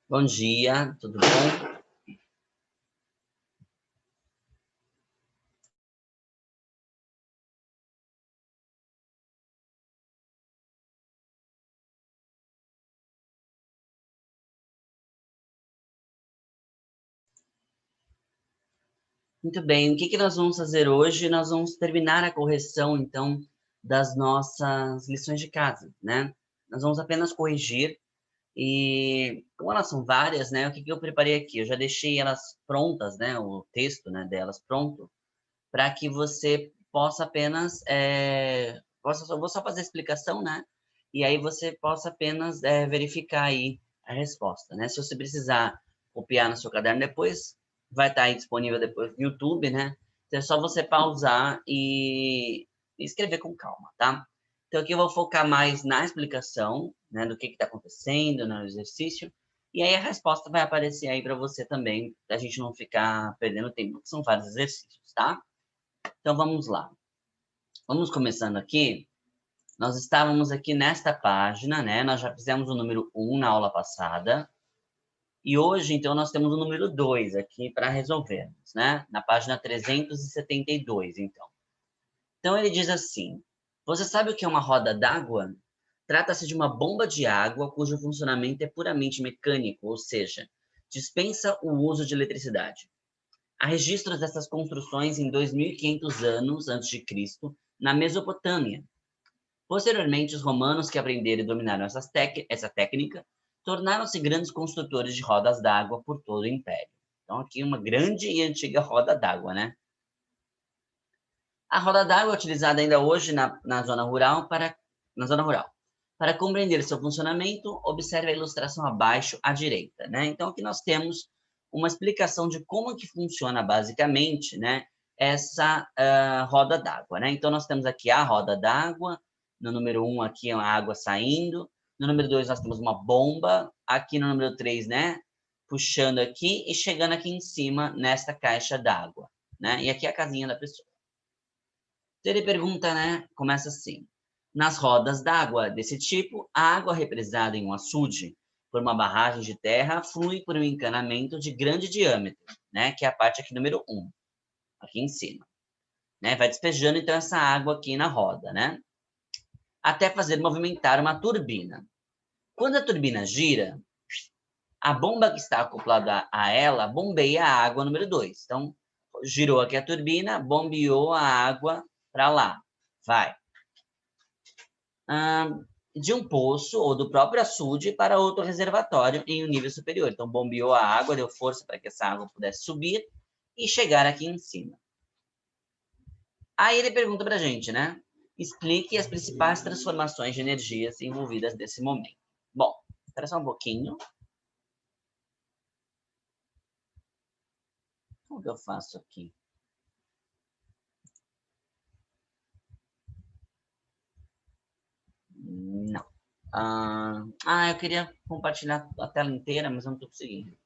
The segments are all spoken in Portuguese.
Bom dia, tudo bom? Muito bem, o que que nós vamos fazer hoje? Nós vamos terminar a correção, então, das nossas lições de casa, né? Nós vamos apenas corrigir e, como elas são várias, né? O que que eu preparei aqui? Eu já deixei elas prontas, né? O texto, né, delas pronto, para que você possa apenas, eu vou só fazer a explicação, né? E aí você possa apenas verificar aí a resposta, né? Se você precisar copiar no seu caderno depois, vai estar aí disponível depois no YouTube, né? Então é só você pausar e escrever com calma, tá? Então aqui eu vou focar mais na explicação, né, do que está acontecendo no exercício, e aí a resposta vai aparecer aí para você também, para a gente não ficar perdendo tempo, porque são vários exercícios, tá? Então vamos lá. Vamos começando aqui. Nós estávamos aqui nesta página, né? Nós já fizemos o número 1 na aula passada. E hoje, então, nós temos o número 2 aqui para resolvermos, né? Na página 372, então. Então ele diz assim: você sabe o que é uma roda d'água? Trata-se de uma bomba de água cujo funcionamento é puramente mecânico, ou seja, dispensa o uso de eletricidade. Há registros dessas construções em 2500 anos antes de Cristo, na Mesopotâmia. Posteriormente, os romanos que aprenderam e dominaram essa técnica tornaram-se grandes construtores de rodas d'água por todo o império. Então, aqui uma grande e antiga roda d'água, né? A roda d'água é utilizada ainda hoje na zona rural na zona rural. Para compreender seu funcionamento, observe a ilustração abaixo à direita, né? Então, aqui nós temos uma explicação de como que funciona basicamente, né, essa roda d'água, né? Então, nós temos aqui a roda d'água, no número 1 aqui é a água saindo, no número 2 nós temos uma bomba, aqui no número 3, né, puxando aqui e chegando aqui em cima nesta caixa d'água, né? E aqui é a casinha da pessoa. Então ele pergunta, né, começa assim: nas rodas d'água desse tipo, a água represada em um açude por uma barragem de terra flui por um encanamento de grande diâmetro, né, que é a parte aqui número 1, aqui em cima, né? Vai despejando então essa água aqui na roda, né? Até fazer movimentar uma turbina. Quando a turbina gira, a bomba que está acoplada a ela bombeia a água número 2. Então, girou aqui a turbina, bombeou a água para lá. Vai. De um poço ou do próprio açude para outro reservatório em um nível superior. Então, bombeou a água, deu força para que essa água pudesse subir e chegar aqui em cima. Aí ele pergunta para a gente, né? Explique as principais transformações de energias envolvidas nesse momento. Bom, espera só um pouquinho. Como que eu faço aqui? Não. Eu queria compartilhar a tela inteira, mas eu não estou conseguindo.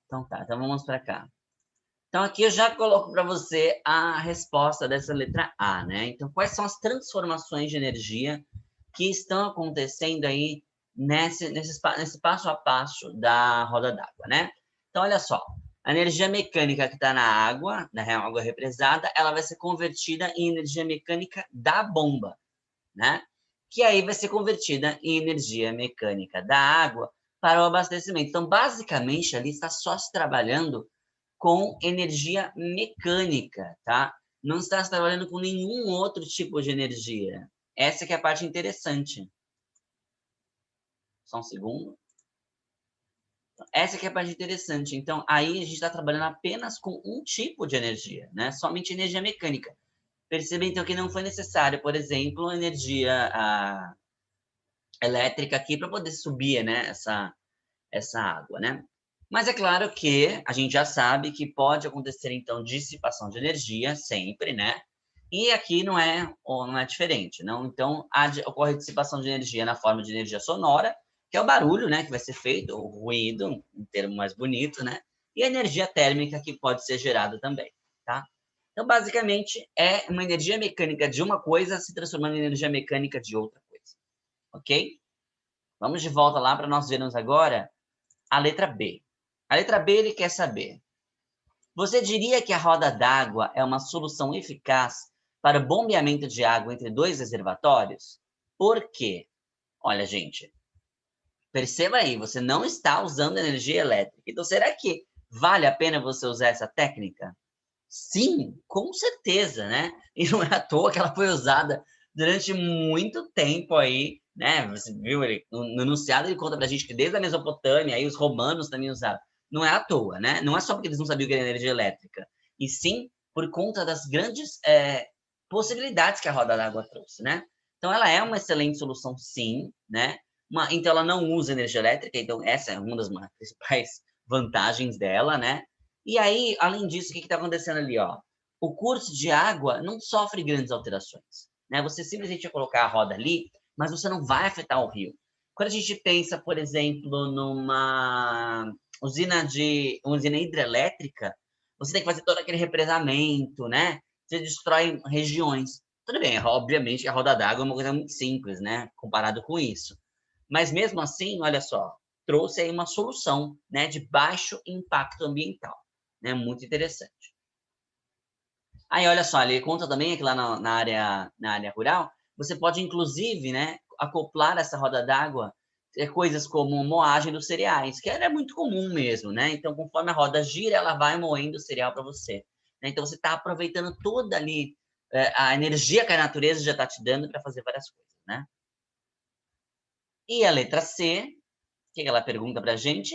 Então tá, então vamos para cá. Então aqui eu já coloco para você a resposta dessa letra A, né? Então quais são as transformações de energia que estão acontecendo aí nesse passo a passo da roda d'água, né? Então olha só, a energia mecânica que está na água água represada, ela vai ser convertida em energia mecânica da bomba, né? Que aí vai ser convertida em energia mecânica da água para o abastecimento. Então, basicamente, ali está só se trabalhando com energia mecânica, tá? Não está se trabalhando com nenhum outro tipo de energia. Essa que é a parte interessante. Só um segundo. Essa que é a parte interessante. Então, aí a gente está trabalhando apenas com um tipo de energia, né? Somente energia mecânica. Perceba, então, que não foi necessário, por exemplo, energia elétrica aqui para poder subir, né, essa água, né? Mas é claro que a gente já sabe que pode acontecer, então, dissipação de energia sempre, né? E aqui não é diferente, não? Então, ocorre dissipação de energia na forma de energia sonora, que é o barulho, né, que vai ser feito, o ruído, um termo mais bonito, né? E a energia térmica que pode ser gerada também, tá? Então, basicamente, é uma energia mecânica de uma coisa se transformando em energia mecânica de outra coisa, ok? Vamos de volta lá para nós vermos agora a letra B. A letra B ele quer saber: você diria que a roda d'água é uma solução eficaz para o bombeamento de água entre dois reservatórios? Por quê? Olha, gente, perceba aí, você não está usando energia elétrica. Então, será que vale a pena você usar essa técnica? Sim, com certeza, né? E não é à toa que ela foi usada durante muito tempo aí, né? Você viu ele no enunciado, ele conta pra gente que desde a Mesopotâmia, aí os romanos também usavam. Não é à toa, né? Não é só porque eles não sabiam o que era energia elétrica, e sim por conta das grandes possibilidades que a roda d'água trouxe, né? Então, ela é uma excelente solução, sim, né? Então, ela não usa energia elétrica, então essa é uma das principais vantagens dela, né? E aí, além disso, o que está acontecendo ali, ó? O curso de água não sofre grandes alterações, né? Você simplesmente vai colocar a roda ali, mas você não vai afetar o rio. Quando a gente pensa, por exemplo, numa uma usina hidrelétrica, você tem que fazer todo aquele represamento, né? Você destrói regiões. Tudo bem, obviamente a roda d'água é uma coisa muito simples, né? Comparado com isso. Mas mesmo assim, olha só, trouxe aí uma solução, né? De baixo impacto ambiental, né? Muito interessante. Aí, olha só, ele conta também que lá na área rural, você pode, inclusive, né, acoplar essa roda d'água coisas como moagem dos cereais, que era muito comum mesmo, né? Então, conforme a roda gira, ela vai moendo o cereal para você, né? Então, você está aproveitando toda ali a energia que a natureza já está te dando para fazer várias coisas, né? E a letra C, o que ela pergunta para a gente?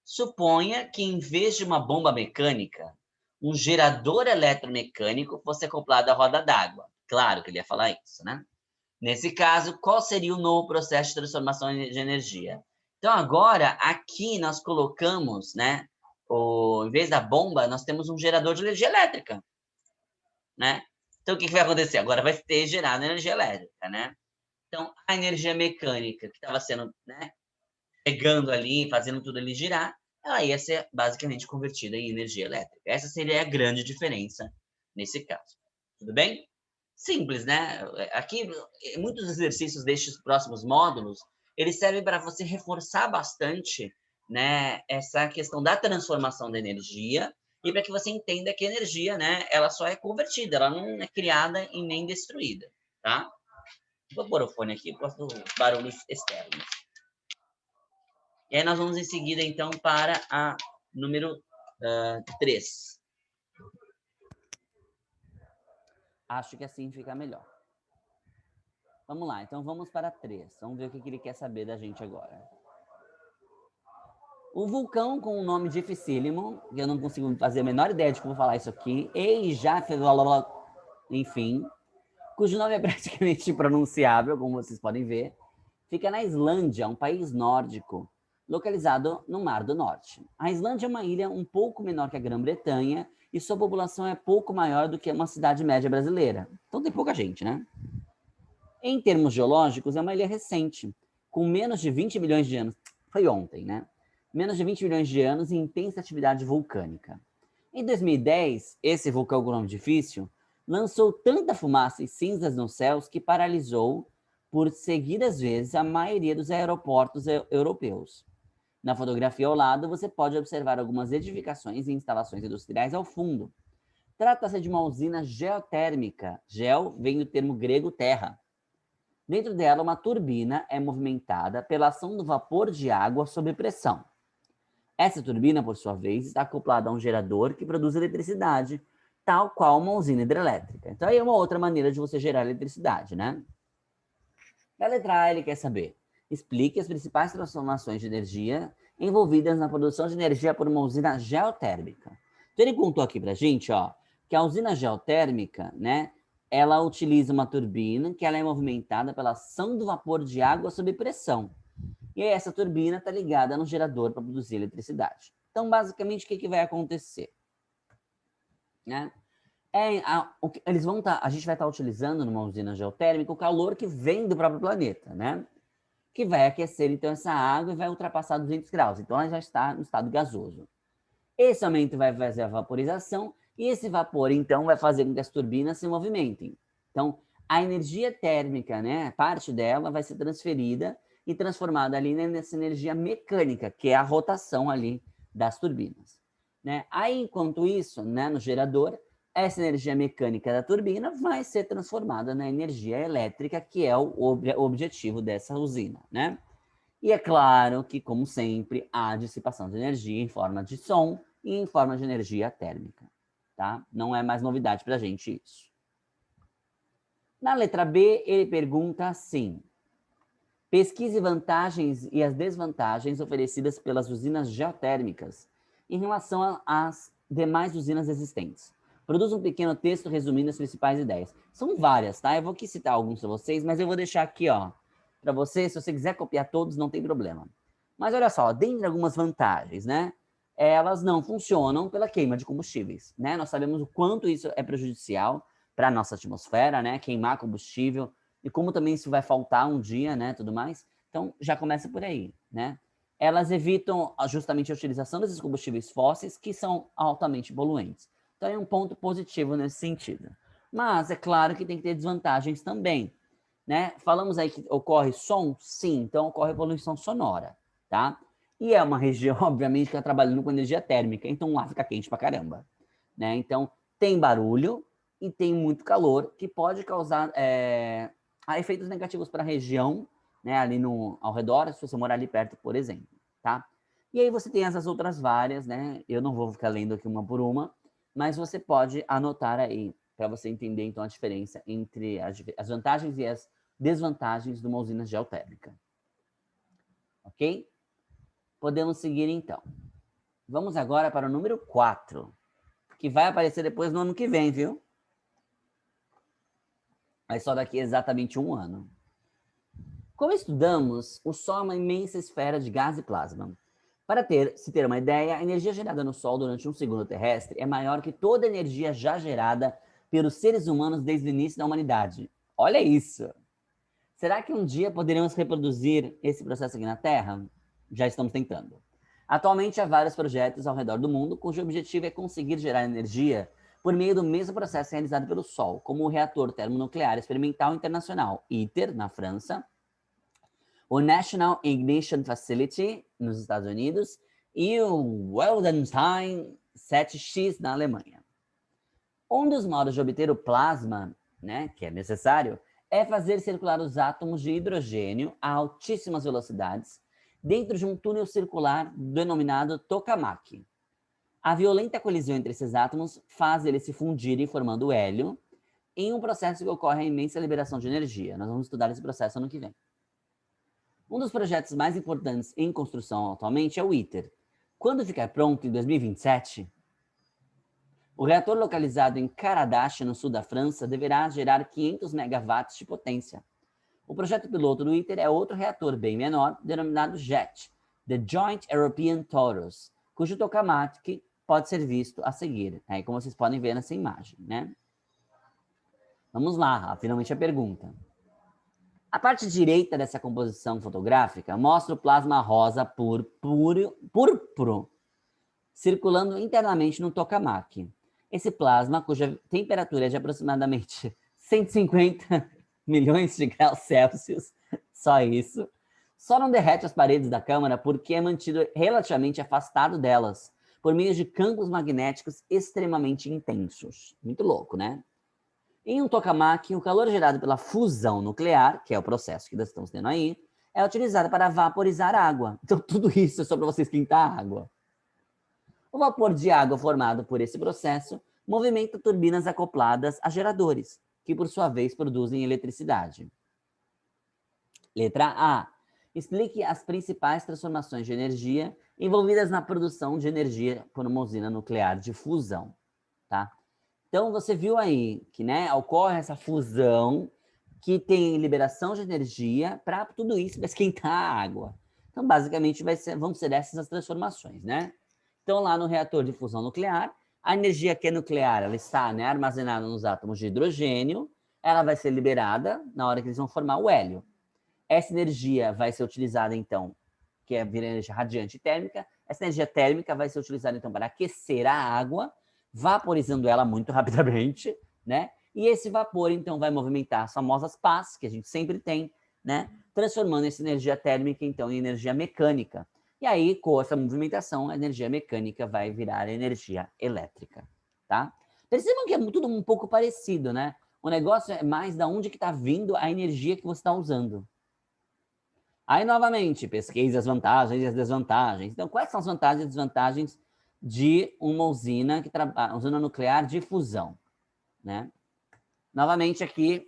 Suponha que, em vez de uma bomba mecânica, um gerador eletromecânico fosse acoplado à roda d'água. Claro que ele ia falar isso, né? Nesse caso, qual seria o novo processo de transformação de energia? Então, agora, aqui nós colocamos, né? Em vez da bomba, nós temos um gerador de energia elétrica, né? Então, o que vai acontecer? Agora vai ter gerado energia elétrica, né? Então, a energia mecânica que estava sendo, né, pegando ali, fazendo tudo ali girar, ela ia ser basicamente convertida em energia elétrica. Essa seria a grande diferença nesse caso. Tudo bem? Simples, né? Aqui, muitos exercícios destes próximos módulos, eles servem para você reforçar bastante, né, essa questão da transformação da energia e para que você entenda que a energia, né, ela só é convertida, ela não é criada e nem destruída, tá? Vou pôr o fone aqui por causa dos barulhos externos. E aí nós vamos em seguida, então, para a número 3. Acho que assim fica melhor. Vamos lá, então vamos para 3. Vamos ver o que ele quer saber da gente agora. O vulcão com um nome dificílimo, que eu não consigo fazer a menor ideia de como falar isso aqui, enfim, cujo nome é praticamente impronunciável, como vocês podem ver, fica na Islândia, um país nórdico, localizado no Mar do Norte. A Islândia é uma ilha um pouco menor que a Grã-Bretanha e sua população é pouco maior do que uma cidade média brasileira. Então tem pouca gente, né? Em termos geológicos, é uma ilha recente, com menos de 20 milhões de anos. Foi ontem, né? Menos de 20 milhões de anos e intensa atividade vulcânica. Em 2010, esse vulcão com nome difícil lançou tanta fumaça e cinzas nos céus que paralisou, por seguidas vezes, a maioria dos aeroportos europeus. Na fotografia ao lado, você pode observar algumas edificações e instalações industriais ao fundo. Trata-se de uma usina geotérmica. Geo vem do termo grego terra. Dentro dela, uma turbina é movimentada pela ação do vapor de água sob pressão. Essa turbina, por sua vez, está acoplada a um gerador que produz eletricidade, tal qual uma usina hidrelétrica. Então, aí é uma outra maneira de você gerar eletricidade, né? A letra A, ele quer saber: explique as principais transformações de energia envolvidas na produção de energia por uma usina geotérmica. Então, ele contou aqui pra gente, ó, que a usina geotérmica, né, ela utiliza uma turbina que ela é movimentada pela ação do vapor de água sob pressão. E aí essa turbina está ligada no gerador para produzir eletricidade. Então, basicamente, o que vai acontecer? Né? A gente vai estar utilizando numa usina geotérmica o calor que vem do próprio planeta, né? Que vai aquecer, então, essa água e vai ultrapassar 200 graus. Então, ela já está no estado gasoso. Esse aumento vai fazer a vaporização e esse vapor, então, vai fazer com que as turbinas se movimentem. Então, a energia térmica, né, parte dela vai ser transferida e transformada ali nessa energia mecânica, que é a rotação ali das turbinas. Né? Aí, enquanto isso, né, no gerador, essa energia mecânica da turbina vai ser transformada na energia elétrica, que é o objetivo dessa usina. Né? E é claro que, como sempre, há dissipação de energia em forma de som e em forma de energia térmica. Tá? Não é mais novidade para a gente isso. Na letra B, ele pergunta assim: pesquise vantagens e as desvantagens oferecidas pelas usinas geotérmicas em relação às demais usinas existentes. Produza um pequeno texto resumindo as principais ideias. São várias, tá? Eu vou aqui citar alguns para vocês, mas eu vou deixar aqui, ó, para você. Se você quiser copiar todos, não tem problema. Mas olha só, dentre algumas vantagens, né? Elas não funcionam pela queima de combustíveis, né? Nós sabemos o quanto isso é prejudicial para a nossa atmosfera, né? Queimar combustível, e como também isso vai faltar um dia, né, tudo mais. Então, já começa por aí, né? Elas evitam justamente a utilização desses combustíveis fósseis que são altamente poluentes. Então, é um ponto positivo nesse sentido. Mas é claro que tem que ter desvantagens também, né? Falamos aí que ocorre som? Sim, então ocorre poluição sonora, tá? E é uma região, obviamente, que está trabalhando com energia térmica, então lá fica quente pra caramba, né? Então, tem barulho e tem muito calor, que pode causar efeitos negativos para a região, né, ali ao redor, se você morar ali perto, por exemplo, tá? E aí você tem essas outras várias, né? Eu não vou ficar lendo aqui uma por uma, mas você pode anotar aí, para você entender, então, a diferença entre as vantagens e as desvantagens de uma usina geotérmica. Ok? Podemos seguir, então. Vamos agora para o número 4, que vai aparecer depois no ano que vem, viu? Mas só daqui exatamente um ano. Como estudamos, o Sol é uma imensa esfera de gás e plasma. Para se ter uma ideia, a energia gerada no Sol durante um segundo terrestre é maior que toda a energia já gerada pelos seres humanos desde o início da humanidade. Olha isso! Será que um dia poderemos reproduzir esse processo aqui na Terra? Já estamos tentando. Atualmente há vários projetos ao redor do mundo cujo objetivo é conseguir gerar energia por meio do mesmo processo realizado pelo Sol, como o Reator Termonuclear Experimental Internacional, ITER, na França, o National Ignition Facility, nos Estados Unidos, e o Wildenstein 7X, na Alemanha. Um dos modos de obter o plasma, né, que é necessário, é fazer circular os átomos de hidrogênio a altíssimas velocidades dentro de um túnel circular denominado tokamak. A violenta colisão entre esses átomos faz eles se fundirem formando hélio, em um processo que ocorre a imensa liberação de energia. Nós vamos estudar esse processo ano que vem. Um dos projetos mais importantes em construção atualmente é o ITER. Quando ficar pronto, em 2027, o reator localizado em Karadash, no sul da França, deverá gerar 500 megawatts de potência. O projeto piloto do ITER é outro reator bem menor, denominado JET, The Joint European Torus, cujo tokamak pode ser visto a seguir, como vocês podem ver nessa imagem, né? Vamos lá, finalmente a pergunta. A parte direita dessa composição fotográfica mostra o plasma rosa púrpuro circulando internamente no tokamak. Esse plasma, cuja temperatura é de aproximadamente 150 milhões de graus Celsius, só isso, só não derrete as paredes da câmara porque é mantido relativamente afastado delas, por meio de campos magnéticos extremamente intensos. Muito louco, né? Em um tokamak, o calor gerado pela fusão nuclear, que é o processo que nós estamos tendo aí, é utilizado para vaporizar água. Então, tudo isso é só para você esquentar a água. O vapor de água formado por esse processo movimenta turbinas acopladas a geradores, que por sua vez produzem eletricidade. Letra A. Explique as principais transformações de energia envolvidas na produção de energia por uma usina nuclear de fusão. Tá? Então, você viu aí que, né, ocorre essa fusão que tem liberação de energia para tudo isso, para esquentar a água. Então, basicamente, vão ser essas as transformações, né? Então, lá no reator de fusão nuclear, a energia que é nuclear, ela está, né, armazenada nos átomos de hidrogênio, ela vai ser liberada na hora que eles vão formar o hélio. Essa energia vai ser utilizada, então, que é vir energia radiante térmica, essa energia térmica vai ser utilizada, então, para aquecer a água, vaporizando ela muito rapidamente, né? E esse vapor, então, vai movimentar as famosas pás, que a gente sempre tem, né? Transformando essa energia térmica, então, em energia mecânica. E aí, com essa movimentação, a energia mecânica vai virar energia elétrica, tá? Percebam que é tudo um pouco parecido, né? O negócio é mais da onde que está vindo a energia que você está usando. Aí, novamente, pesquise as vantagens e as desvantagens. Então, quais são as vantagens e desvantagens de uma usina, usina nuclear de fusão, né? Novamente aqui,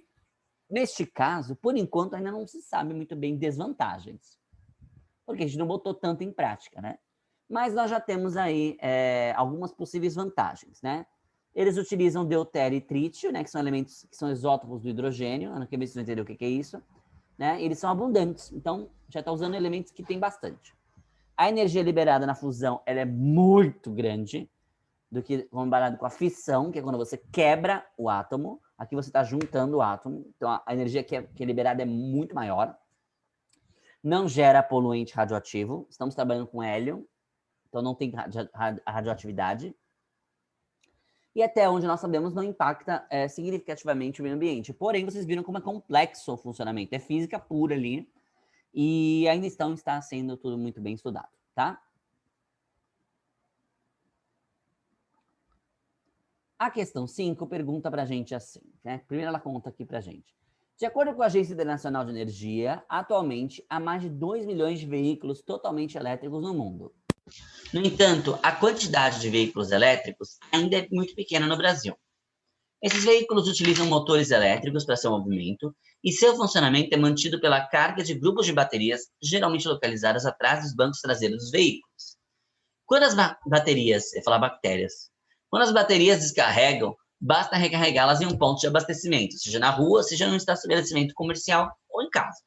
neste caso, por enquanto, ainda não se sabe muito bem desvantagens, porque a gente não botou tanto em prática, né? Mas nós já temos aí algumas possíveis vantagens, né? Eles utilizam deutério e trítio, né? Que são elementos, que são isótopos do hidrogênio. Ano que vem vocês vão entender o que é isso. Né? Eles são abundantes, então já está usando elementos que tem bastante. A energia liberada na fusão ela é muito grande do que comparado com a fissão, que é quando você quebra o átomo. Aqui você está juntando o átomo, então a energia que é liberada é muito maior. Não gera poluente radioativo, estamos trabalhando com hélio, então não tem radioatividade. E até onde nós sabemos não impacta significativamente o meio ambiente. Porém, vocês viram como é complexo o funcionamento, é física pura ali, e ainda está sendo tudo muito bem estudado, tá? A questão 5 pergunta para a gente assim, né? Primeiro ela conta aqui para a gente. De acordo com a Agência Internacional de Energia, atualmente há mais de 2 milhões de veículos totalmente elétricos no mundo. No entanto, a quantidade de veículos elétricos ainda é muito pequena no Brasil. Esses veículos utilizam motores elétricos para seu movimento e seu funcionamento é mantido pela carga de grupos de baterias, geralmente localizadas atrás dos bancos traseiros dos veículos. Quando as baterias, eu ia falar bactérias, quando as baterias descarregam, basta recarregá-las em um ponto de abastecimento, seja na rua, seja num estabelecimento comercial ou em casa.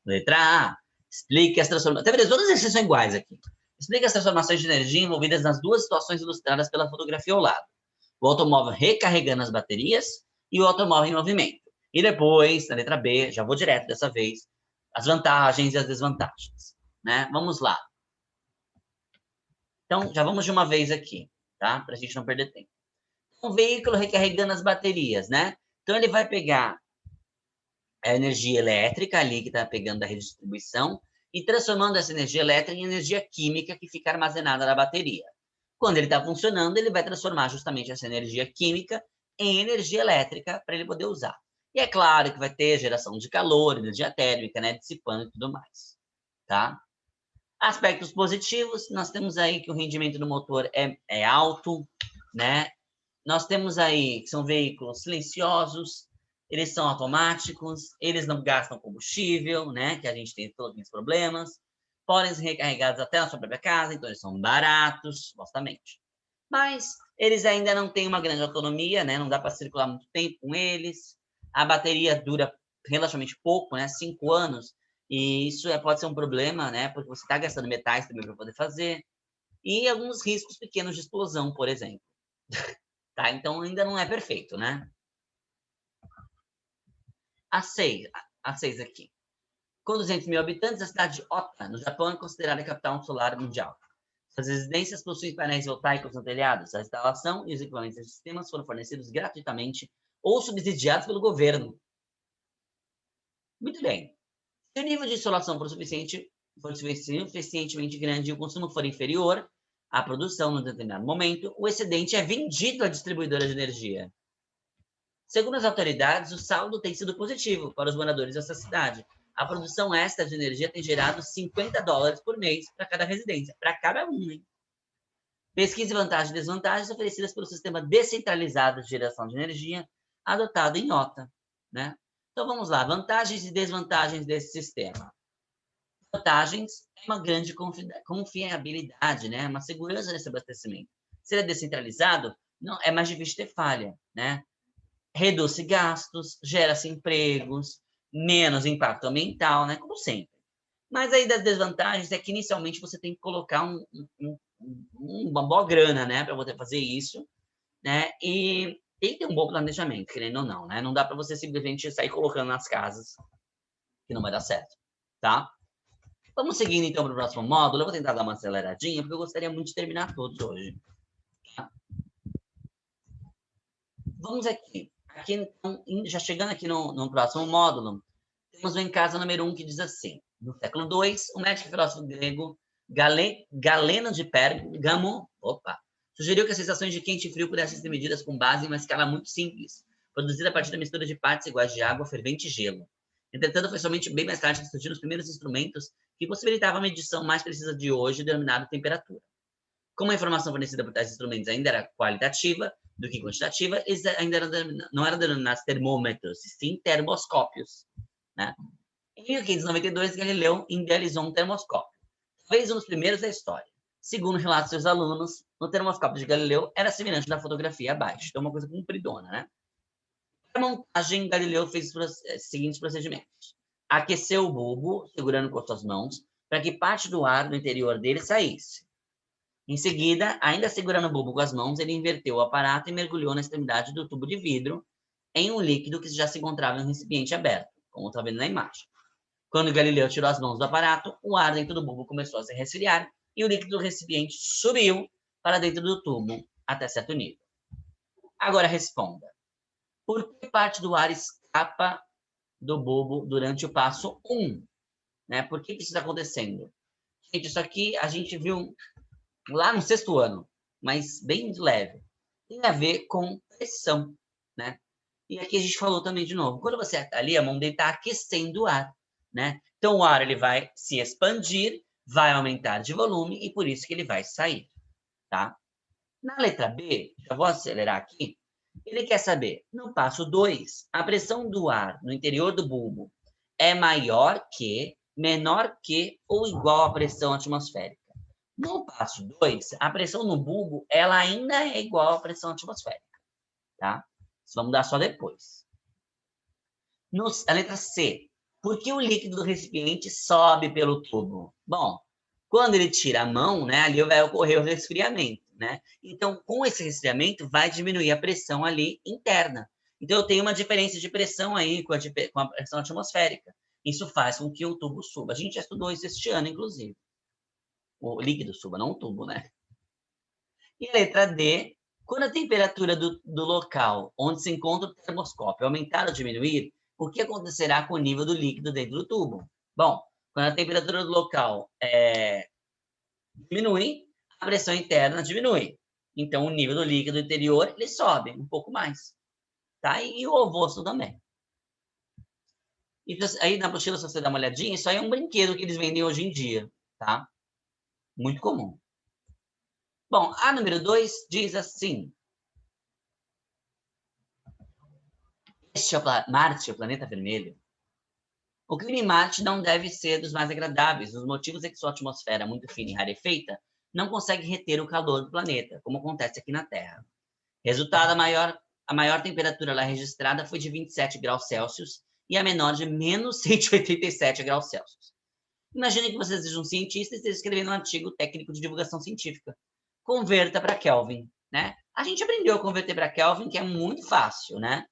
Letra A. Explique as transformações. Até todas as exercícios são iguais aqui. Explique as transformações de energia envolvidas nas duas situações ilustradas pela fotografia ao lado. O automóvel recarregando as baterias e o automóvel em movimento. E depois, na letra B, já vou direto dessa vez, as vantagens e as desvantagens. Né? Vamos lá. Então, já vamos de uma vez aqui, tá? Para a gente não perder tempo. Um veículo recarregando as baterias, né? Então, ele vai pegar a energia elétrica ali que está pegando da rede de distribuição e transformando essa energia elétrica em energia química que fica armazenada na bateria. Quando ele está funcionando, ele vai transformar justamente essa energia química em energia elétrica para ele poder usar. E é claro que vai ter geração de calor, energia térmica, né, dissipando e tudo mais, tá? Aspectos positivos, nós temos aí que o rendimento do motor é alto, né? Nós temos aí que são veículos silenciosos, eles são automáticos, eles não gastam combustível, né? Que a gente tem todos os problemas. Podem ser recarregados até na sua própria casa, então eles são baratos, supostamente. Mas eles ainda não têm uma grande autonomia, né? Não dá para circular muito tempo com eles. A bateria dura relativamente pouco, né? 5 anos. E isso pode ser um problema, né? Porque você está gastando metais também para poder fazer. E alguns riscos pequenos de explosão, por exemplo. Tá? Então ainda não é perfeito, né? A 6 aqui. Com 200 mil habitantes, a cidade de Ota, no Japão, é considerada a capital solar mundial. Suas residências possuem painéis voltaicos no telhado. A instalação e os equipamentos e sistemas foram fornecidos gratuitamente ou subsidiados pelo governo. Muito bem. Se o nível de insolação for suficientemente grande e o consumo for inferior à produção num determinado momento, o excedente é vendido à distribuidora de energia. Segundo as autoridades, o saldo tem sido positivo para os moradores dessa cidade. A produção extra de energia tem gerado $50 por mês para cada residência, para cada um, hein? Pesquise vantagens e desvantagens oferecidas pelo sistema descentralizado de geração de energia adotado em Ota, né? Então vamos lá, vantagens e desvantagens desse sistema. Vantagens é uma grande confiabilidade, né? Uma segurança nesse abastecimento. Se ele é descentralizado, não é mais difícil ter falha, né? Reduz gastos, gera-se empregos, menos impacto ambiental, né? Como sempre. Mas aí das desvantagens é que inicialmente você tem que colocar uma boa grana, né? Para poder fazer isso, né? E tem que ter um bom planejamento, querendo ou não, né? Não dá para você simplesmente sair colocando nas casas, que não vai dar certo, tá? Vamos seguindo então para o próximo módulo. Eu vou tentar dar uma aceleradinha, porque eu gostaria muito de terminar todos hoje. Tá? Vamos aqui. Aqui, então, já chegando aqui no próximo módulo, Temos o em casa número 1 que diz assim: no século II, o médico e filósofo grego Galeno de Pérgamo, sugeriu que as sensações de quente e frio pudessem ser medidas com base em uma escala muito simples, produzida a partir da mistura de partes iguais de água, fervente e gelo. Entretanto, foi somente bem mais tarde que surgiram os primeiros instrumentos que possibilitavam a medição mais precisa de hoje, denominada temperatura. Como a informação fornecida por tais instrumentos ainda era qualitativa do que quantitativa, eles ainda não eram denominados termômetros, e sim termoscópios. Né? Em 1592, Galileu idealizou um termoscópio, talvez um dos primeiros da história. Segundo relatos de seus alunos, no termoscópio de Galileu era semelhante da fotografia abaixo, então uma coisa compridona, né? Para a montagem, Galileu fez os seguintes procedimentos: aqueceu o bulbo, segurando com as suas mãos, para que parte do ar do interior dele saísse. Em seguida, ainda segurando o bulbo com as mãos, ele inverteu o aparato e mergulhou na extremidade do tubo de vidro em um líquido que já se encontrava em um recipiente aberto, como está vendo na imagem. Quando Galileu tirou as mãos do aparato, o ar dentro do bulbo começou a se resfriar e o líquido do recipiente subiu para dentro do tubo até certo nível. Agora responda: por que parte do ar escapa do bulbo durante o passo 1? Né? Por que isso está acontecendo? Gente, isso aqui a gente viu lá no 6º ano, mas bem de leve. Tem a ver com pressão, né? E aqui a gente falou também de novo. Quando você está ali, a mão dele está aquecendo o ar, né? Então o ar ele vai se expandir, vai aumentar de volume e por isso que ele vai sair, tá? Na letra B, já vou acelerar aqui, ele quer saber, no passo 2, a pressão do ar no interior do bulbo é maior que, menor que ou igual à pressão atmosférica. No passo 2, a pressão no bulbo ela ainda é igual à pressão atmosférica, tá? Isso vamos dar só depois. A letra C, por que o líquido do recipiente sobe pelo tubo? Bom, quando ele tira a mão, né, ali vai ocorrer o resfriamento, né? Então, com esse resfriamento, vai diminuir a pressão ali interna. Então, eu tenho uma diferença de pressão aí com a pressão atmosférica. Isso faz com que o tubo suba. A gente já estudou isso este ano, inclusive. O líquido suba, não o tubo, né? E a letra D, quando a temperatura do local onde se encontra o termoscópio aumentar ou diminuir, o que acontecerá com o nível do líquido dentro do tubo? Bom, quando a temperatura do local diminui, a pressão interna diminui. Então, o nível do líquido interior ele sobe um pouco mais. Tá? E o oposto também. E aí na apostila, se você dá uma olhadinha, isso aí é um brinquedo que eles vendem hoje em dia. Tá? Muito comum. Bom, a número 2 diz assim: este é Marte, o planeta vermelho. O clima em Marte não deve ser dos mais agradáveis. Os motivos é que sua atmosfera muito fina e rarefeita não consegue reter o calor do planeta, como acontece aqui na Terra. Resultado, a maior temperatura lá registrada foi de 27 graus Celsius e a menor de menos 187 graus Celsius. Imagine que você seja um cientista e esteja escrevendo um artigo técnico de divulgação científica. Converta para Kelvin, né? A gente aprendeu a converter para Kelvin, que é muito fácil, né?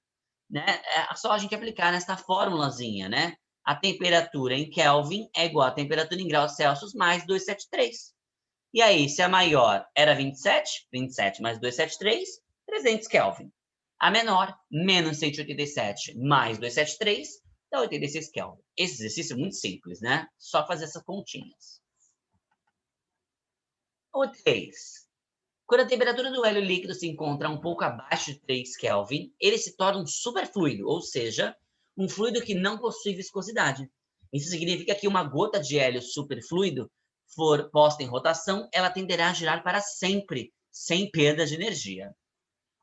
É só a gente aplicar nessa formulazinha, né? A temperatura em Kelvin é igual à temperatura em graus Celsius mais 273. E aí, se a maior era 27, 27 mais 273, 300 Kelvin. A menor, menos 187 mais 273, dá 86 Kelvin. Esse exercício é muito simples, né? Só fazer essas continhas. O 3. Quando a temperatura do hélio líquido se encontra um pouco abaixo de 3 Kelvin, ele se torna um superfluido, ou seja, um fluido que não possui viscosidade. Isso significa que uma gota de hélio superfluido for posta em rotação, ela tenderá a girar para sempre, sem perda de energia.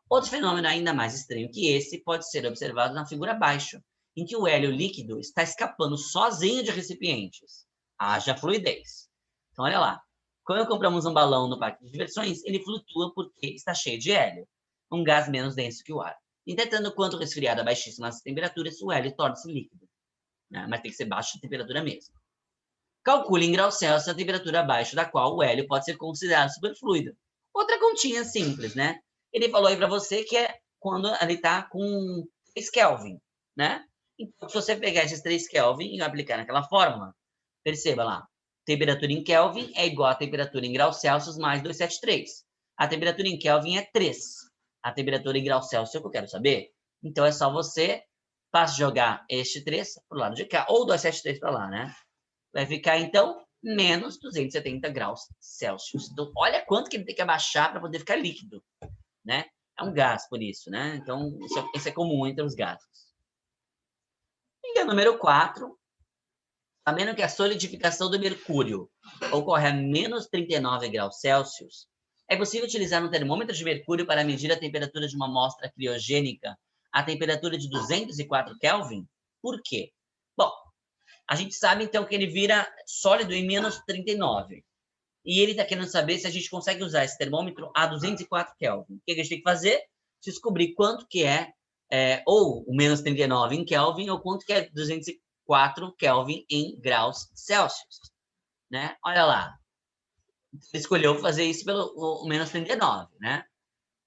Outro fenômeno ainda mais estranho que esse pode ser observado na figura abaixo, em que o hélio líquido está escapando sozinho de recipientes. Haja fluidez. Então, olha lá. Quando compramos um balão no parque de diversões, ele flutua porque está cheio de hélio, um gás menos denso que o ar. Entretanto, quanto resfriado a baixíssimas temperaturas, o hélio torna-se líquido. Né? Mas tem que ser baixa temperatura mesmo. Calcule em graus Celsius a temperatura abaixo da qual o hélio pode ser considerado superfluido. Outra continha simples, né? Ele falou aí para você que é quando ele está com 3 Kelvin, né? Então, se você pegar esses 3 Kelvin e aplicar naquela fórmula, perceba lá, temperatura em Kelvin é igual a temperatura em graus Celsius mais 273. A temperatura em Kelvin é 3. A temperatura em graus Celsius é o que eu quero saber. Então, é só você Faço jogar este 3 para o lado de cá, ou 273 para lá, né? Vai ficar, então, menos 270 graus Celsius. Então, olha quanto que ele tem que abaixar para poder ficar líquido, né? É um gás, por isso, né? Então, isso é comum entre os gases. E o número 4, sabendo que a solidificação do mercúrio ocorre a menos 39 graus Celsius, é possível utilizar um termômetro de mercúrio para medir a temperatura de uma amostra criogênica a temperatura de 204 Kelvin? Por quê? Bom, a gente sabe, então, que ele vira sólido em menos 39. E ele está querendo saber se a gente consegue usar esse termômetro a 204 Kelvin. O que a gente tem que fazer? Descobrir quanto que é ou o menos 39 em Kelvin, ou quanto que é 204 Kelvin em graus Celsius. Né? Olha lá. Ele escolheu fazer isso pelo o menos 39, né?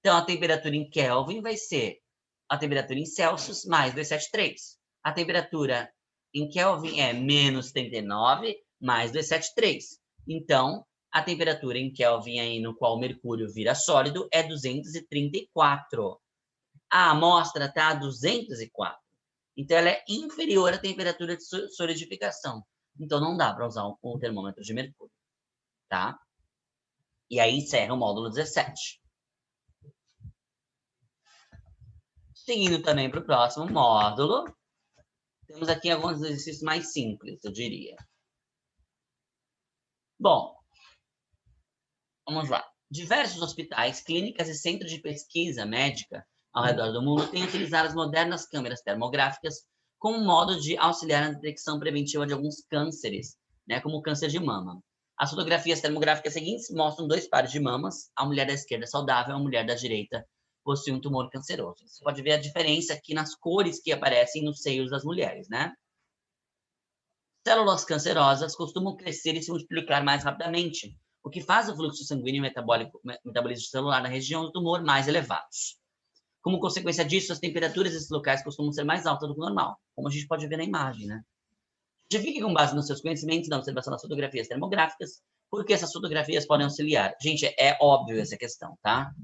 Então, a temperatura em Kelvin vai ser a temperatura em Celsius mais 273. A temperatura em Kelvin é menos 39 mais 273. Então, a temperatura em Kelvin aí no qual o mercúrio vira sólido é 234. A amostra está a 204. Então, ela é inferior à temperatura de solidificação. Então, não dá para usar o termômetro de mercúrio, tá? E aí encerra o módulo 17. Seguindo também para o próximo módulo, temos aqui alguns exercícios mais simples, eu diria. Bom, vamos lá. Diversos hospitais, clínicas e centros de pesquisa médica ao redor do mundo têm utilizado as modernas câmeras termográficas como modo de auxiliar na detecção preventiva de alguns cânceres, né, como o câncer de mama. As fotografias termográficas seguintes mostram 2 pares de mamas, a mulher da esquerda saudável, a mulher da direita possui um tumor canceroso. Você pode ver a diferença aqui nas cores que aparecem nos seios das mulheres, né? Células cancerosas costumam crescer e se multiplicar mais rapidamente, o que faz o fluxo sanguíneo e metabolismo celular na região do tumor mais elevados. Como consequência disso, as temperaturas desses locais costumam ser mais altas do que o normal, como a gente pode ver na imagem, né? Justifique com base nos seus conhecimentos na observação das fotografias termográficas, porque essas fotografias podem auxiliar. Gente, é óbvio essa questão, tá?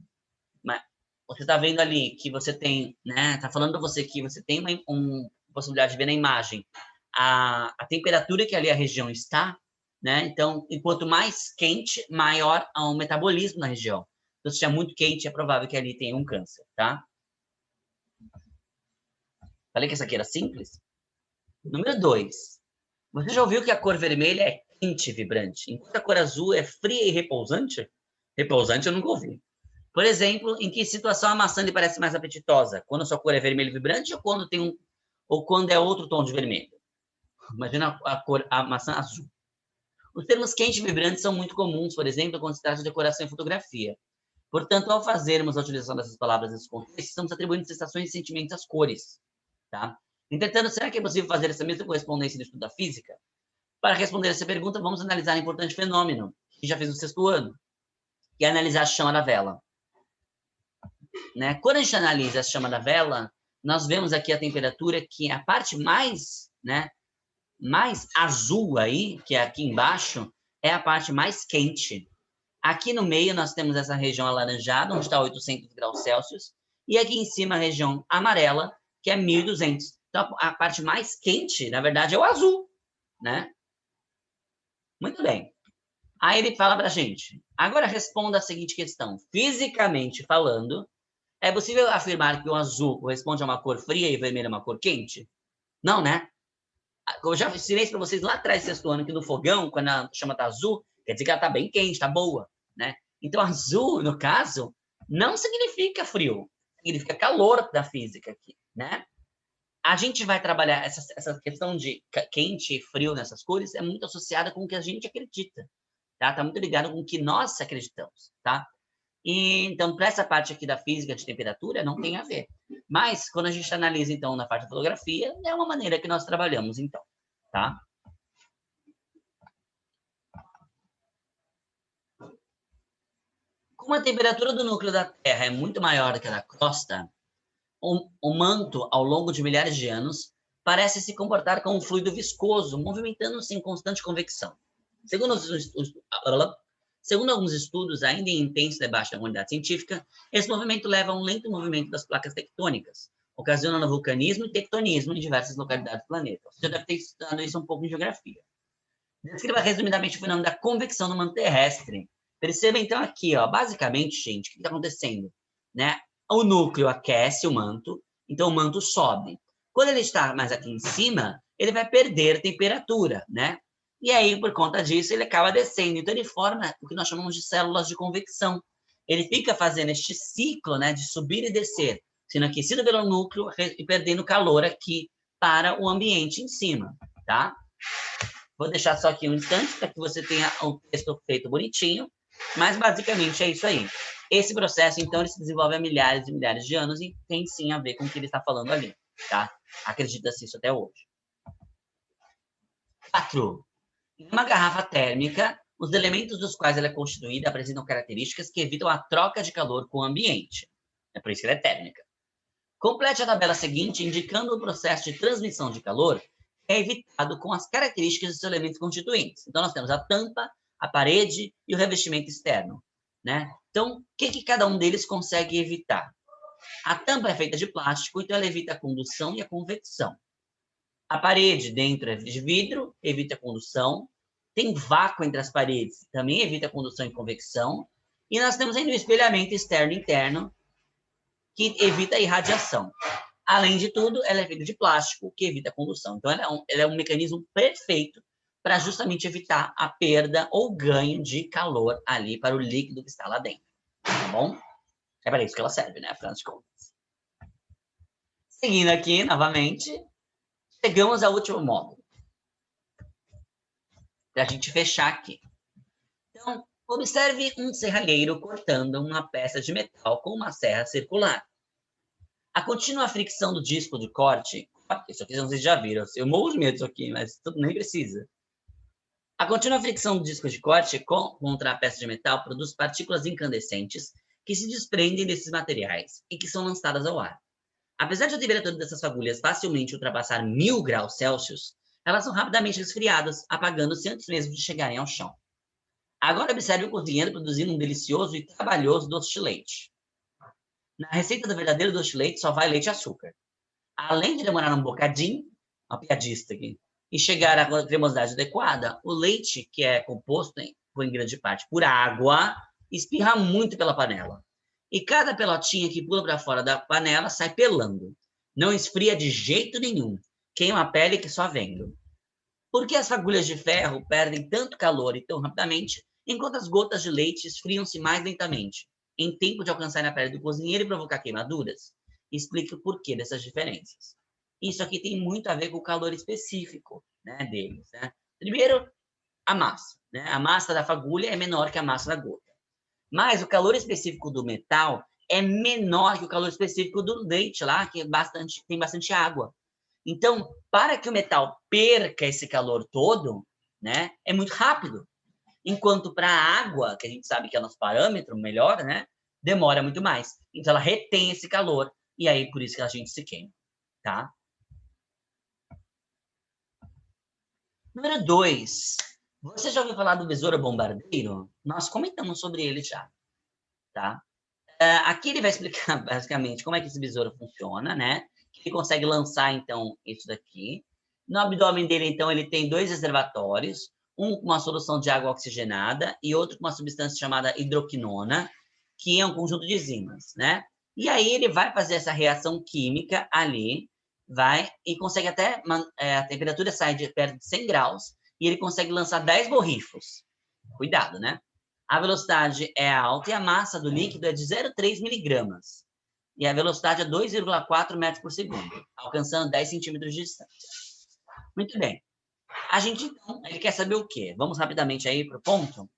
Mas você está vendo ali que você tem, né? Tá falando para você que você tem uma possibilidade de ver na imagem a temperatura que ali a região está, né? Então, enquanto mais quente, maior o metabolismo na região. Então, se é muito quente, é provável que ali tenha um câncer, tá? Falei que essa aqui era simples? Número 2. Você já ouviu que a cor vermelha é quente e vibrante, enquanto a cor azul é fria e repousante? Repousante eu nunca ouvi. Por exemplo, em que situação a maçã lhe parece mais apetitosa? Quando a sua cor é vermelho e vibrante ou quando é outro tom de vermelho? Imagina a maçã azul. Os termos quente e vibrante são muito comuns, por exemplo, quando se trata de decoração e fotografia. Portanto, ao fazermos a utilização dessas palavras nesse contexto, estamos atribuindo sensações e sentimentos às cores, tá? Entretanto, será que é possível fazer essa mesma correspondência no estudo da física? Para responder essa pergunta, vamos analisar um importante fenômeno que já fiz no 6º ano, que é analisar a chama da vela. Né? Quando a gente analisa a chama da vela, nós vemos aqui a temperatura que é a parte mais, né, mais azul aí, que é aqui embaixo, é a parte mais quente. Aqui no meio nós temos essa região alaranjada, onde está 800 graus Celsius, e aqui em cima a região amarela, que é 1200. Então a parte mais quente, na verdade, é o azul, né? Muito bem. Aí ele fala para a gente, agora responda a seguinte questão. Fisicamente falando, é possível afirmar que o azul corresponde a uma cor fria e o vermelho a uma cor quente? Não, né? Eu já ensinei para vocês lá atrás, 6º ano, que no fogão, quando a chama está azul, quer dizer que ela está bem quente, está boa, né? Então, azul, no caso, não significa frio, significa calor da física aqui, né? A gente vai trabalhar essa questão de quente e frio nessas cores, é muito associada com o que a gente acredita, tá? Tá muito ligado com o que nós acreditamos, tá? E, então, para essa parte aqui da física de temperatura, não tem a ver. Mas, quando a gente analisa, então, na parte da fotografia, é uma maneira que nós trabalhamos, então, tá? Como a temperatura do núcleo da Terra é muito maior do que a da crosta, o manto, ao longo de milhares de anos, parece se comportar como um fluido viscoso, movimentando-se em constante convecção. Segundo alguns estudos, ainda em intenso debate da comunidade científica, esse movimento leva a um lento movimento das placas tectônicas, ocasionando vulcanismo e tectonismo em diversas localidades do planeta. Você já deve ter estudado isso um pouco em geografia. Descreva resumidamente o fenômeno da convecção no manto terrestre. Perceba então aqui, ó, basicamente, gente, o que está acontecendo? Né? O núcleo aquece o manto, então o manto sobe. Quando ele está mais aqui em cima, ele vai perder temperatura, né? E aí, por conta disso, ele acaba descendo. Então, ele forma o que nós chamamos de células de convecção. Ele fica fazendo este ciclo, né, de subir e descer, sendo aquecido pelo núcleo e perdendo calor aqui para o ambiente em cima, tá? Vou deixar só aqui um instante para que você tenha um texto feito bonitinho, mas basicamente é isso aí. Esse processo, então, ele se desenvolve há milhares e milhares de anos e tem sim a ver com o que ele está falando ali, tá? Acredita-se isso até hoje. 4. Em uma garrafa térmica, os elementos dos quais ela é constituída apresentam características que evitam a troca de calor com o ambiente. É por isso que ela é térmica. Complete a tabela seguinte indicando o processo de transmissão de calor que é evitado com as características dos elementos constituintes. Então, nós temos a tampa, a parede e o revestimento externo, né? Então, o que cada um deles consegue evitar? A tampa é feita de plástico, então ela evita a condução e a convecção. A parede dentro é de vidro, evita a condução. Tem vácuo entre as paredes, também evita a condução e convecção. E nós temos ainda o espelhamento externo e interno, que evita a irradiação. Além de tudo, ela é feita de plástico, que evita a condução. Então, ela é um mecanismo perfeito para justamente evitar a perda ou ganho de calor ali para o líquido que está lá dentro. Tá bom? É para isso que ela serve, né? Afinal de contas. Seguindo aqui, novamente, chegamos ao último módulo. Para a gente fechar aqui. Então, observe um serralheiro cortando uma peça de metal com uma serra circular. A contínua fricção do disco de corte... Isso aqui vocês já viram. Eu morro de medo disso aqui, mas nem precisa. A contínua fricção do disco de corte contra a peça de metal produz partículas incandescentes que se desprendem desses materiais e que são lançadas ao ar. Apesar de a temperatura dessas fagulhas facilmente ultrapassar 1000 graus Celsius, elas são rapidamente resfriadas, apagando-se antes mesmo de chegarem ao chão. Agora observe o cozinheiro produzindo um delicioso e trabalhoso doce de leite. Na receita do verdadeiro doce de leite só vai leite e açúcar. Além de demorar um bocadinho, uma piadista aqui, e chegar à cremosidade adequada, o leite, que é composto em grande parte por água, espirra muito pela panela. E cada pelotinha que pula para fora da panela sai pelando. Não esfria de jeito nenhum. Queima a pele que só vendo. Por que as fagulhas de ferro perdem tanto calor e tão rapidamente, enquanto as gotas de leite esfriam-se mais lentamente, em tempo de alcançar a pele do cozinheiro e provocar queimaduras? Explique o porquê dessas diferenças. Isso aqui tem muito a ver com o calor específico, né, deles. Né? Primeiro, a massa. Né? A massa da fagulha é menor que a massa da gota. Mas o calor específico do metal é menor que o calor específico do leite lá, que tem bastante água. Então, para que o metal perca esse calor todo, né, é muito rápido. Enquanto para a água, que a gente sabe que é o nosso parâmetro melhor, né, demora muito mais. Então, ela retém esse calor e aí por isso que a gente se queima, tá? Número 2. Você já ouviu falar do besouro bombardeiro? Nós comentamos sobre ele já, tá? Aqui ele vai explicar basicamente como é que esse besouro funciona, né? Ele consegue lançar, então, isso daqui. No abdômen dele, então, ele tem 2 reservatórios, um com uma solução de água oxigenada e outro com uma substância chamada hidroquinona, que é um conjunto de enzimas, né? E aí ele vai fazer essa reação química ali, vai e consegue até... a temperatura sai de perto de 100 graus e ele consegue lançar 10 borrifos. Cuidado, né? A velocidade é alta e a massa do líquido é de 0,3 miligramas. E a velocidade é 2,4 metros por segundo, alcançando 10 centímetros de distância. Muito bem. A gente, então, ele quer saber o quê? Vamos rapidamente aí para o ponto.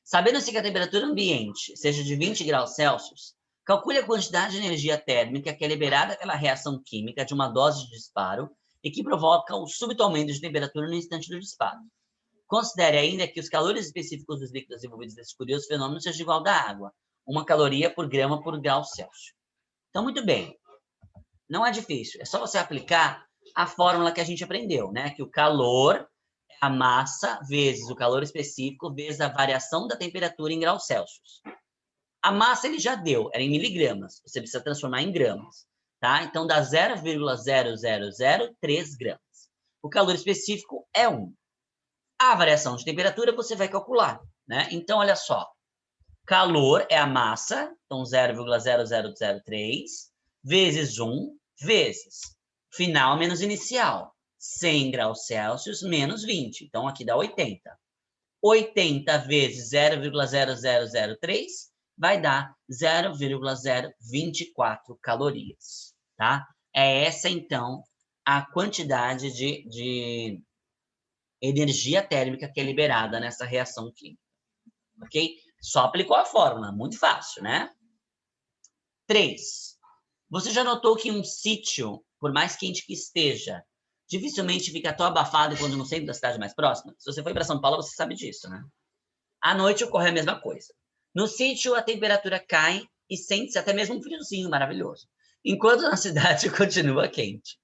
Sabendo-se que a temperatura ambiente seja de 20 graus Celsius, calcule a quantidade de energia térmica que é liberada pela reação química de uma dose de disparo e que provoca o súbito aumento de temperatura no instante do disparo. Considere ainda que os calores específicos dos líquidos envolvidos nesse curioso fenômeno sejam igual da água, 1 caloria por grama por grau Celsius. Então, muito bem. Não é difícil. É só você aplicar a fórmula que a gente aprendeu, né? Que o calor é a massa vezes o calor específico vezes a variação da temperatura em graus Celsius. A massa ele já deu, era em miligramas. Você precisa transformar em gramas, tá? Então dá 0,0003 gramas. O calor específico é 1. A variação de temperatura você vai calcular, né? Então, olha só. Calor é a massa, então 0,0003, vezes 1, vezes final menos inicial. 100 graus Celsius menos 20. Então, aqui dá 80. 80 vezes 0,0003 vai dar 0,024 calorias, tá? É essa, então, a quantidade de energia térmica que é liberada nessa reação química, ok? Só aplicou a fórmula, muito fácil, né? 3. Você já notou que um sítio, por mais quente que esteja, dificilmente fica tão abafado quando no centro da cidade mais próxima? Se você foi para São Paulo, você sabe disso, né? À noite ocorre a mesma coisa. No sítio, a temperatura cai e sente-se até mesmo um friozinho maravilhoso, enquanto na cidade continua quente.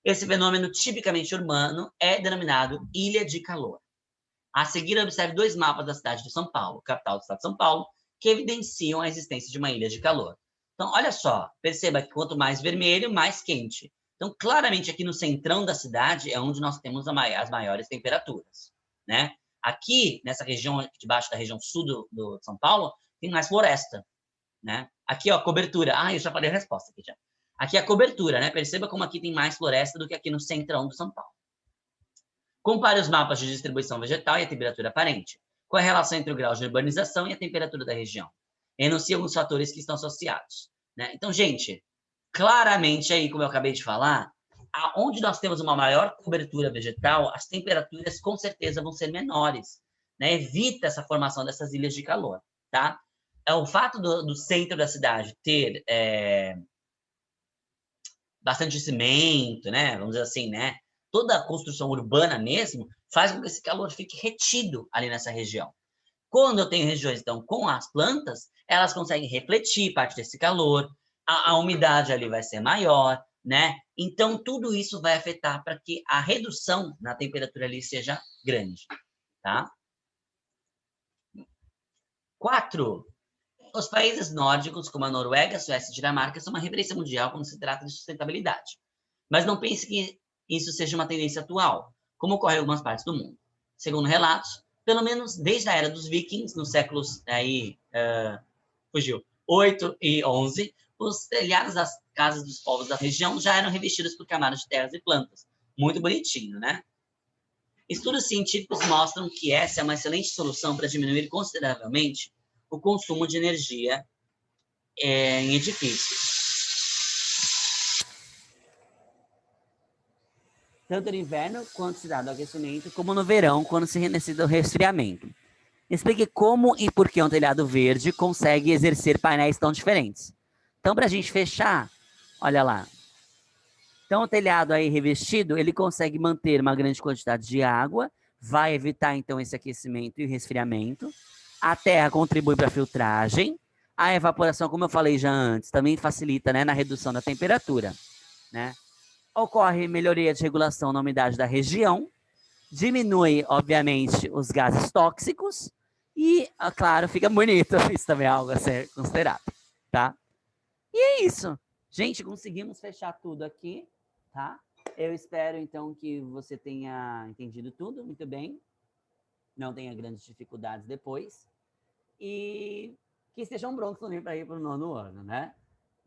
Esse fenômeno tipicamente urbano é denominado ilha de calor. A seguir, observe 2 mapas da cidade de São Paulo, capital do estado de São Paulo, que evidenciam a existência de uma ilha de calor. Então, olha só, perceba que quanto mais vermelho, mais quente. Então, claramente aqui no centrão da cidade é onde nós temos as maiores temperaturas, né? Aqui, nessa região, debaixo da região sul do São Paulo, tem mais floresta, né? Aqui, ó, cobertura. Ah, eu já falei a resposta aqui já. Aqui é a cobertura, né? Perceba como aqui tem mais floresta do que aqui no centrão do São Paulo. Compare os mapas de distribuição vegetal e a temperatura aparente. Qual é a relação entre o grau de urbanização e a temperatura da região? Enuncie alguns fatores que estão associados, né? Então, gente, claramente aí, como eu acabei de falar, onde nós temos uma maior cobertura vegetal, as temperaturas com certeza vão ser menores, né? Evita essa formação dessas ilhas de calor, tá? O fato do centro da cidade ter bastante cimento, né? Vamos dizer assim, né? Toda a construção urbana mesmo faz com que esse calor fique retido ali nessa região. Quando eu tenho regiões, então, com as plantas, elas conseguem refletir parte desse calor, a umidade ali vai ser maior, né? Então, tudo isso vai afetar para que a redução na temperatura ali seja grande, tá? 4. Os países nórdicos, como a Noruega, a Suécia e a Dinamarca, são uma referência mundial quando se trata de sustentabilidade. Mas não pense que isso seja uma tendência atual, como ocorre em algumas partes do mundo. Segundo relatos, pelo menos desde a era dos vikings, nos séculos 8 e 11, os telhados das casas dos povos da região já eram revestidos por camadas de terras e plantas. Muito bonitinho, né? Estudos científicos mostram que essa é uma excelente solução para diminuir consideravelmente o consumo de energia em edifícios. Tanto no inverno, quando se dá do aquecimento, como no verão, quando se necessita do resfriamento. Explique como e por que um telhado verde consegue exercer painéis tão diferentes. Então, para a gente fechar, olha lá. Então, o telhado aí revestido, ele consegue manter uma grande quantidade de água, vai evitar, então, esse aquecimento e resfriamento. A terra contribui para a filtragem. A evaporação, como eu falei já antes, também facilita, né, na redução da temperatura, né? Ocorre melhoria de regulação na umidade da região, diminui, obviamente, os gases tóxicos e, claro, fica bonito. Isso também é algo a ser considerado, tá? E é isso. Gente, conseguimos fechar tudo aqui, tá? Eu espero, então, que você tenha entendido tudo muito bem, não tenha grandes dificuldades depois e que estejam prontos também para ir para o 9º ano, né?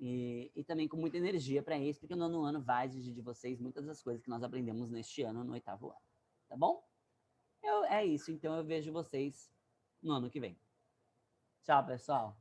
E também com muita energia para isso, porque o 9º ano vai exigir de vocês muitas das coisas que nós aprendemos neste ano, no 8º ano, tá bom? É isso, então eu vejo vocês no ano que vem. Tchau, pessoal!